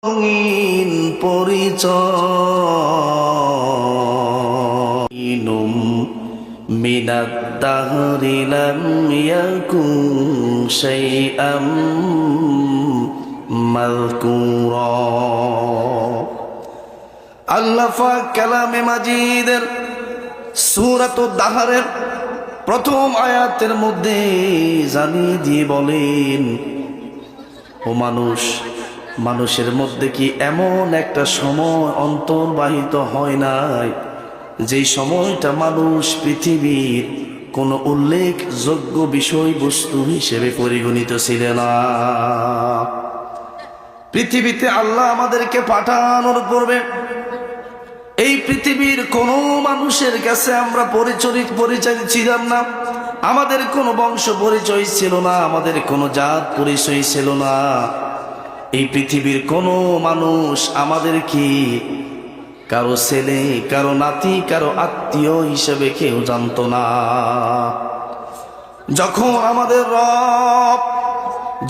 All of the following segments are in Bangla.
রঙিন পরিচয় মিনাত দাহরি লাম ইয়াকুন শাইআম মাযকুরা। আল্লাহ পাক কালামে মাজিদের সূরাতুদ দাহরের প্রথম আয়াতের মধ্যে জানিয়ে দিয়ে বলেন, ও মানুষের মধ্যে কি এমন একটা সময় অন্তর্বাহিত হয় নাই যেই সময়টা মানুষ পৃথিবীর কোনো উল্লেখযোগ্য বিষয়বস্তু হিসেবে পরিগণিত ছিল না? পৃথিবীতে আল্লাহ আমাদেরকে পাঠানোর পূর্বে এই পৃথিবীর কোনো মানুষের কাছে আমরা পরিচয় ছিলাম না। আমাদের কোনো বংশ পরিচয় ছিল না, আমাদের কোনো জাত পরিচয় ছিল না। এই পৃথিবীর কোনো মানুষ আমাদের কি কারো ছেলে, কারো নাতি, কারো আত্মীয় হিসেবে কেউ জানতো না। যখন আমাদের রব,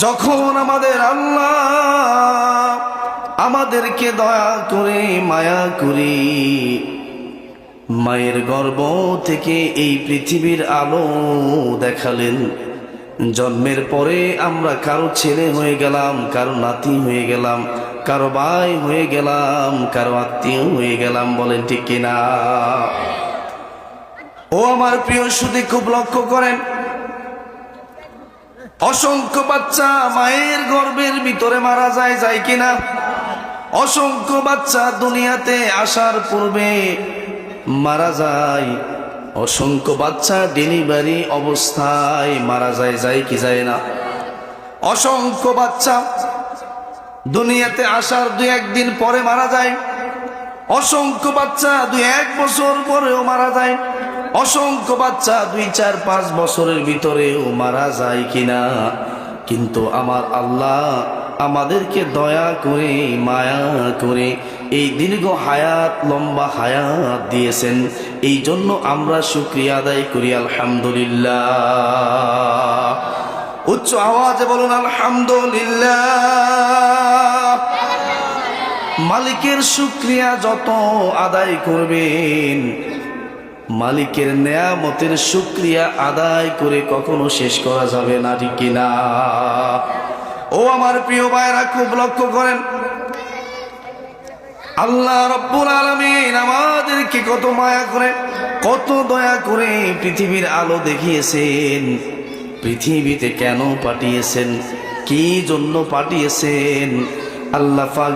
যখন আমাদের আল্লাহ আমাদেরকে দয়া করে মায়া করে মায়ের গর্ভ থেকে এই পৃথিবীর আলো দেখালেন, জন্মের পরে আমরা কারো ছেলে হয়ে গেলাম, কারো নাতি হয়ে গেলাম, কারো ভাই হয়ে গেলাম, কারো আত্মীয় হয়ে গেলাম। বলেন ঠিক কিনা? ও আমার প্রিয় সুধী, খুব লক্ষ্য করেন, অসংখ্য বাচ্চা মায়ের গর্ভের ভিতরে মারা যায় কিনা? অসংখ্য বাচ্চা দুনিয়াতে আসার পূর্বে মারা যায়। অসংখ্য বাচ্চা ডেলিভারি অবস্থায় মারা যায় কি যায় না? অসংখ্য বাচ্চা দুনিয়াতে আসার 2-1 দিন পরে মারা যায়। অসংখ্য বাচ্চা 2-1 বছর পরেও মারা যায়। অসংখ্য বাচ্চা 2-4-5 বছরের ভিতরেও মারা যায় কিনা? কিন্তু আমার আল্লাহ আমাদেরকে দয়া করে মায়া করে এই দীর্ঘ হায়াত, লম্বা হায়াত দিয়েছেন। এই জন্য আমরা শুকরিয়া আদায় করি আলহামদুলিল্লাহ। উচ্চ আওয়াজে বলুন আলহামদুলিল্লাহ। মালিকের শুকরিয়া যত আদায় করবেন, মালিকের নেয়ামতের শুকরিয়া আদায় করে কখনো শেষ করা যাবে না, ঠিক কিনা? ও আমার প্রিয় ভাইরা, খুব লক্ষ্য করেন, আল্লাহ রব্বুল আলামিন আমাদেরকে কত মায়া করে, কত দয়া করে পৃথিবীর আলো দেখিয়েছেন। পৃথিবীতে কেন পাঠিয়েছেন, কি জন্য পাঠিয়েছেন? আল্লাহ পাক